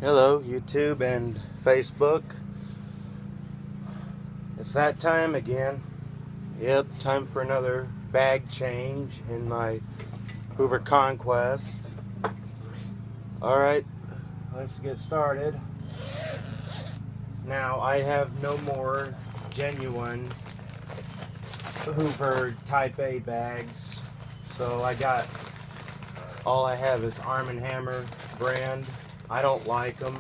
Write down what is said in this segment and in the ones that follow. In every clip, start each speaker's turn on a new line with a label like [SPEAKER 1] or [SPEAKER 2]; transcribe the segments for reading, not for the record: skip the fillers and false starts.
[SPEAKER 1] Hello, YouTube and Facebook. It's that time again. Yep, time for another bag change in my Hoover Conquest. Alright, let's get started. Now, I have no more genuine Hoover Type A bags. So all I have is Arm & Hammer brand. I don't like them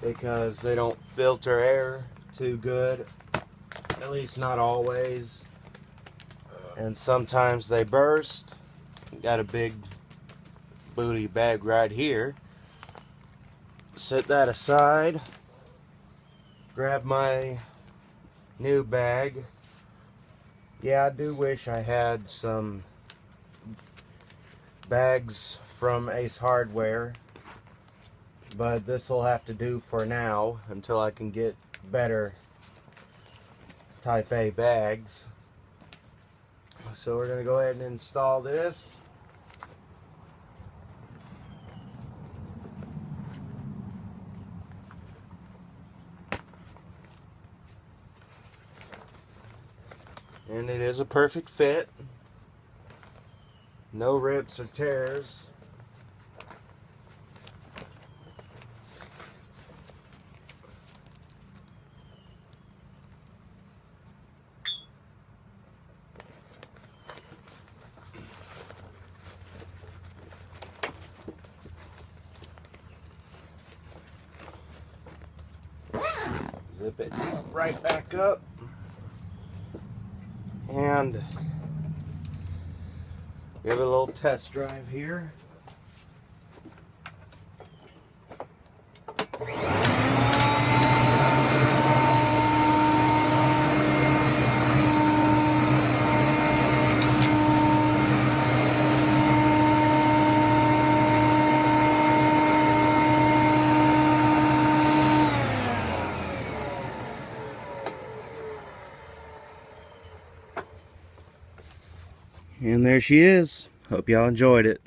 [SPEAKER 1] because they don't filter air too good, at least not always, and sometimes they burst. Got a big booty bag right here. Set that aside, grab my new bag. Yeah, I do wish I had some bags from Ace Hardware, but this will have to do for now until I can get better Type A bags. So we're going to go ahead and install this. And it is a perfect fit. No rips or tears. Zip it right back up. And give it a little test drive here. And there she is. Hope y'all enjoyed it.